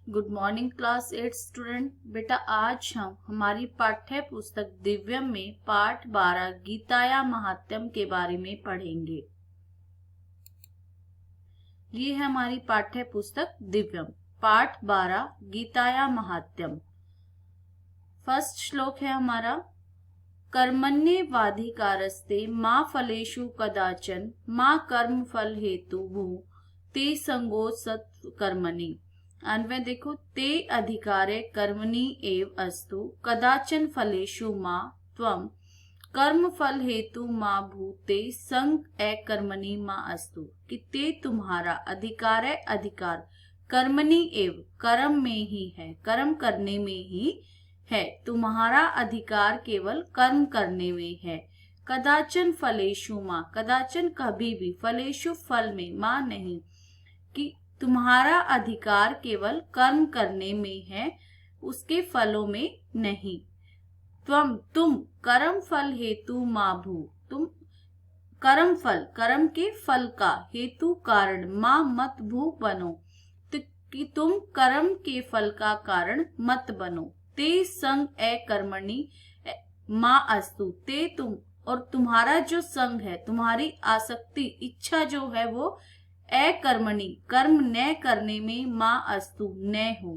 Good morning class 8 student. बेटा आज हम हमारी पाठ्य पुस्तक दिव्यम में पाठ 12 गीताया महात्म्यम के बारे में पढ़ेंगे। ये है हमारी पाठ्य पुस्तक दिव्यम पाठ 12 गीताया महात्म्यम। फर्स्ट श्लोक है हमारा, कर्मण्येवाधिकारस्ते मा फलेषु कदाचन मा कर्म फल हेतु ते संगोत्सत् कर्मणि। अन्वय देखो, ते अधिकारे कर्मणि एव अस्तु कदाचन फलेषु मा त्वं कर्म फल हेतु मा भूते संग अकर्मणि मा अस्तु। कि ते तुम्हारा अधिकार है, अधिकार कर्मणि एव कर्म में ही है, कर्म करने में ही है। तुम्हारा अधिकार केवल कर्म करने में है। कदाचन फलेषु मा, कदाचन कभी भी, फलेषु फल में, मा नहीं, कि तुम्हारा अधिकार केवल कर्म करने में है, उसके फलों में नहीं। तुम कर्म फल हेतु मा भू, तुम कर्म फल, कर्म के फल का हेतु कारण मा मत भू बनो, तो कि तुम कर्म के फल का कारण मत बनो। ते संग अकर्मणि मा अस्तु, ते तुम और तुम्हारा जो संग है, तुम्हारी आसक्ति, इच्छा जो है वो अकर्मणि कर्म न करने में मा अस्तु न हो,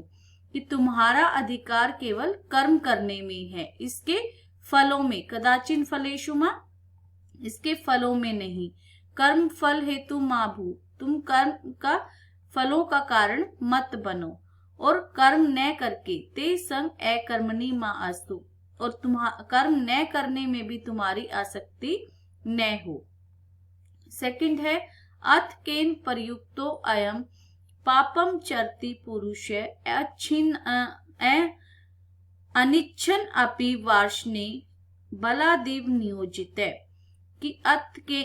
कि तुम्हारा अधिकार केवल कर्म करने में है, इसके फलों में, कदाचिन फलेषु मा, इसके फलों में नहीं। कर्म फल हेतु मा भू, तुम कर्म का फलों का कारण मत बनो, और कर्म न करके ते संग अकर्मणि मा अस्तु, और कर्म न करने में भी तुम्हारी आसक्ति न हो। सेकंड है, अथ केन प्रयुक्तो अयम पापम चरति पुरुष अनिच्छन अपि वार्ष्णे बलादिव नियोजित। कि अथ के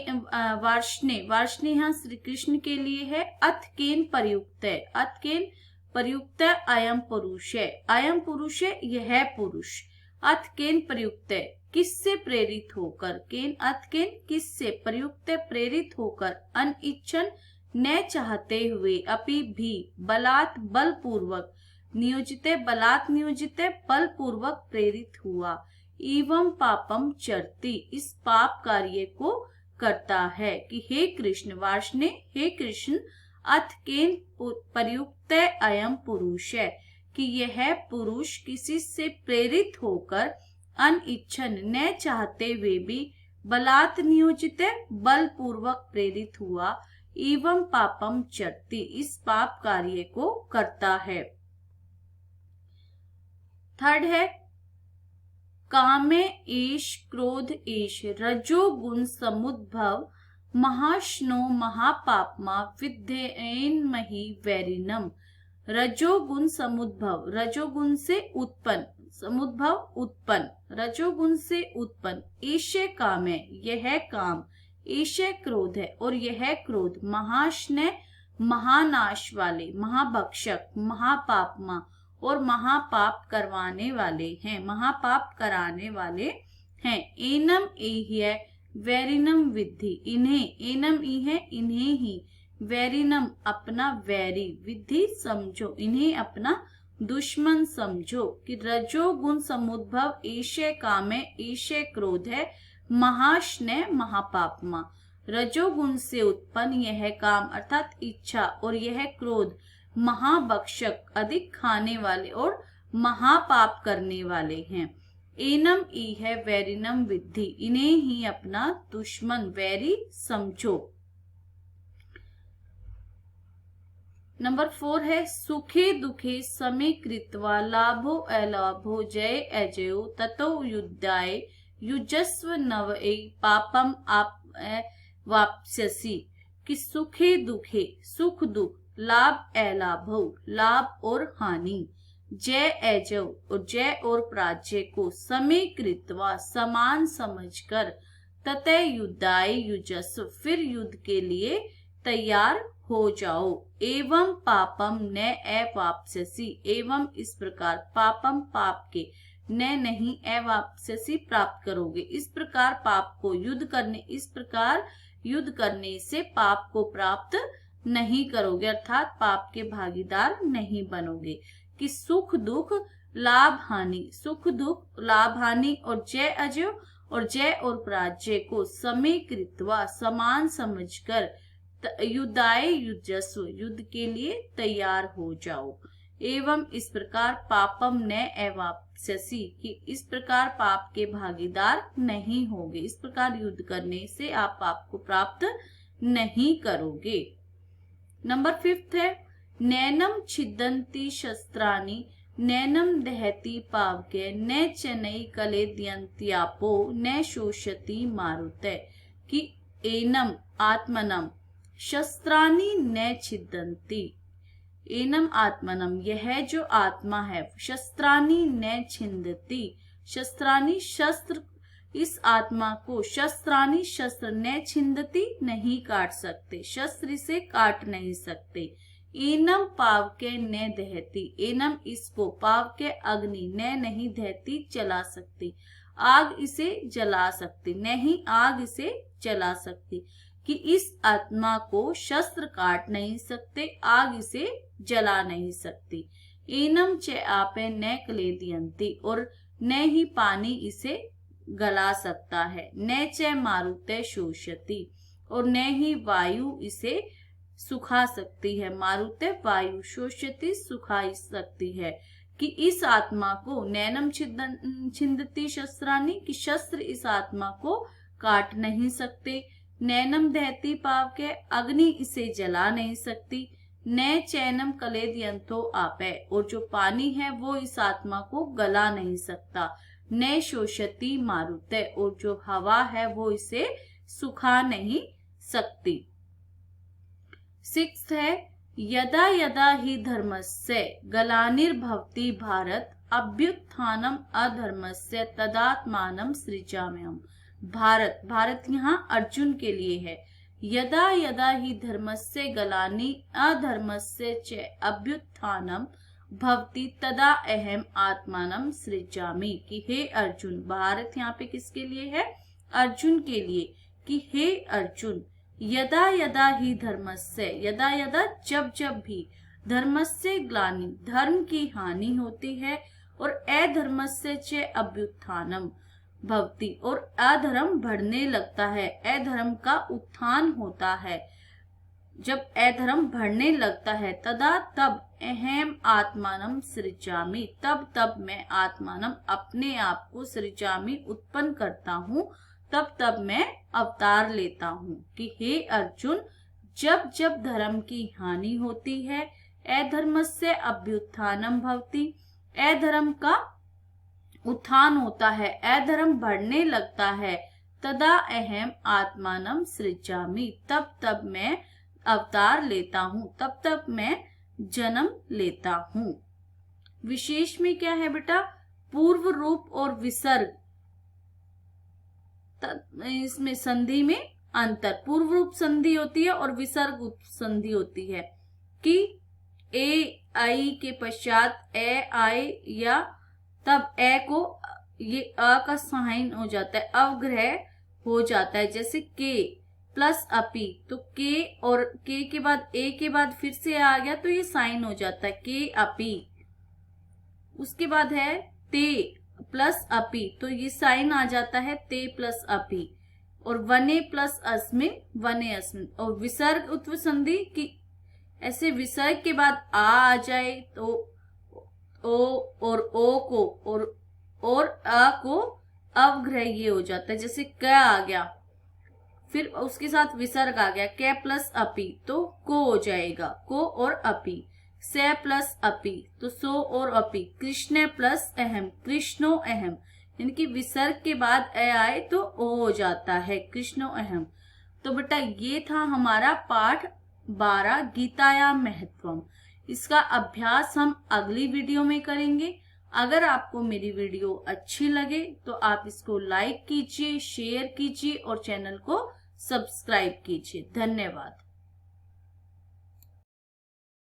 वार्ष्णे, वार्ष्णे यहाँ श्री कृष्ण के लिए है। अथ केन प्रयुक्त है, अथ केन प्रयुक्त अयम पुरुष है, अयम पुरुष है, यह पुरुष। अथ केन प्रयुक्त है, किससे प्रेरित होकर, केन अथ केन किससे, प्रयुक्त प्रेरित होकर, अनिच्छन न चाहते हुए, अपि भी, बलात् बलपूर्वक, नियोजित बलात् नियोजित बलपूर्वक प्रेरित हुआ, एवं पापम चरति इस पाप कार्य को करता है। कि हे कृष्ण, वार्ष्णे हे कृष्ण, अथ केन प्रयुक्त अयम पुरुष है, कि यह पुरुष किसी से प्रेरित होकर, अनिच्छन न चाहते हुए भी, बलात् नियोजित बलपूर्वक प्रेरित हुआ, एवं पापम चरति इस पाप कार्य को करता है। थर्ड है, कामे एष क्रोध एष रजोगुण समुद्भव महाश्नो महापापमा विद्धेन मही वैरिनम। रजोगुण समुद्भव, रजोगुण से उत्पन्न, समुद्भव उत्पन्न, रजोगुण से उत्पन्न, एषे काम है, यह काम, एषे क्रोध है, और यह क्रोध, महाश्न महानाश वाले, महाभक्षक, महापापमा और महापाप करवाने वाले हैं, महापाप कराने वाले हैं। एनम एह्य वैरिनम विद्धि, इन्हें, एनम ई है इन्हें ही, वैरिनम अपना वैरी, विद्धि समझो, इन्हें अपना दुश्मन समझो। कि रजोगुण समुद्भव एषे काम है, एषे क्रोध है, महाश्न महापापमा, रजोगुण से उत्पन्न यह काम अर्थात इच्छा, और यह क्रोध, महाभक्षक अधिक खाने वाले और महापाप करने वाले हैं। एनम ई है वैरिनम विद्धि, इन्हें ही अपना दुश्मन वैरी समझो। नंबर 4 है, सुखे दुखे समे कृत्वा लाभो अलाभो जय अजयो ततो युद्धाय युजस्व नवए पापम आप वाप्स्यसि। कि सुखे दुखे, सुख दुख, लाभ अलाभो, लाभ और हानि, जय अजय और जय और पराजय को, समय कृत्वा समान समझकर, ततः युद्धाय युजस्व फिर युद्ध के लिए तैयार हो जाओ, एवं पापम न अवाप्स्यसि, एवं इस प्रकार, पापम पाप के, न नहीं, अवाप्स्यसि प्राप्त करोगे, इस प्रकार पाप को युद्ध करने, इस प्रकार युद्ध करने से पाप को प्राप्त नहीं करोगे, अर्थात पाप के भागीदार नहीं बनोगे। कि सुख दुख लाभ हानि, सुख दुख लाभ हानि और जय अजय और जय और पराजय को समीकृत्वा समान समझकर युद्धाय युजस्व, युद्ध के लिए तैयार हो जाओ। एवं इस प्रकार पापम न एवाप्स्यसि, कि इस प्रकार पाप के भागीदार नहीं होगे, इस प्रकार युद्ध करने से आप पाप को प्राप्त नहीं करोगे। नंबर 5 है नैनम छिदन्ति शस्त्राणि नैनम दहति पावके न चेन्नई कलेद्यन्त्यापो न शोषति मारुते। कि एनम आत्मनम शस्त्राणि न छिदन्ति, एनम आत्मनम यह जो आत्मा है, शस्त्राणि न छिन्दति, शस्त्राणि शस्त्र, इस आत्मा को शस्त्राणि शस्त्र न छिन्दति नहीं काट सकते, शस्त्र इसे काट नहीं सकते। एनम पावके न दहती, एनम इसको पावके अग्नि न नहीं दहती जला सकती, आग इसे जला सकती नहीं, आग इसे जला सकती। कि इस आत्मा को शस्त्र काट नहीं सकते, आग इसे जला नहीं सकती। एनम च आपे न क्लेदयन्ति, और न ही पानी इसे गला सकता है, न च मारुते शोषति, और न ही वायु इसे सुखा सकती है, मारुते वायु शोषति सुखा सकती है। कि इस आत्मा को नैनम छिन्दति शस्त्राणि, कि शस्त्र इस आत्मा को काट नहीं सकते, नैनम दहती पाव के अग्नि इसे जला नहीं सकती, न चैनम कलेदयन्तो आपे, और जो पानी है वो इस आत्मा को गला नहीं सकता, न शोषति मारुते, और जो हवा है वो इसे सुखा नहीं सकती। 6 है यदा यदा ही धर्मस्य गलानिर्भवति भारत अभ्युत्थानम अधर्मस्य तदात्मानं सृजाम्यहम्। भारत, भारत यहाँ अर्जुन के लिए है। यदा यदा ही धर्मस्य गलानि अधर्मस्य च अभ्युत्थानम भवति तदा अहम आत्मानं सृजामि। कि हे अर्जुन, भारत यहाँ पे किसके लिए है? अर्जुन के लिए। कि हे अर्जुन, यदा यदा ही धर्मस्य, यदा यदा जब जब भी, धर्मस्य ग्लानि धर्म की हानि होती है, और अधर्मस्य च अभ्युत्थानम भवति, और अधर्म बढ़ने लगता है, अधर्म का उत्थान होता है, जब अधर्म बढ़ने लगता है, तदा तब अहम आत्मानम सृजामि, तब मैं आत्मानम अपने आप को सृजामि उत्पन्न करता हूँ, तब मैं अवतार लेता हूँ। कि हे अर्जुन, जब जब धर्म की हानि होती है, अधर्मस्य अभ्युत्थानम भवति, अधर्म का उत्थान होता है, अधर्म बढ़ने लगता है, तदा अहम आत्मानम सृजामि, तब मैं अवतार लेता हूँ, तब मैं जन्म लेता हूँ। विशेष में क्या है बेटा? पूर्व रूप और विसर्ग, इसमें संधि में अंतर, पूर्व रूप संधि होती है और विसर्ग संधि होती है। कि ए आई के पश्चात ए आए, या तब ए को ये अ का साइन हो जाता है, अवग्रह हो जाता है। जैसे के प्लस अपी, तो के और के के बाद ए के बाद फिर से आ गया तो ये साइन हो जाता है के अपी। उसके बाद है ते प्लस अपी, तो ये साइन आ जाता है ते प्लस अपी। और वने प्लस अस्मिन, वने अस्मिन। और विसर्ग उत्व संधि की ऐसे विसर्ग के बाद आ जाए तो ओ और ओ को और अ को अवग्रह ये हो जाता है। जैसे क आ गया, फिर उसके साथ विसर्ग आ गया, क प्लस अपी, तो को हो जाएगा, को और अपी। से प्लस अपी, तो सो और अपी। कृष्ण प्लस अहम, कृष्णो अहम, यानी कि विसर्ग के बाद ए आए तो ओ हो जाता है, कृष्णो अहम। तो बेटा ये था हमारा पाठ 12 गीताया महत्वम। इसका अभ्यास हम अगली वीडियो में करेंगे। अगर आपको मेरी वीडियो अच्छी लगे तो आप इसको लाइक कीजिए, शेयर कीजिए और चैनल को सब्सक्राइब कीजिए। धन्यवाद।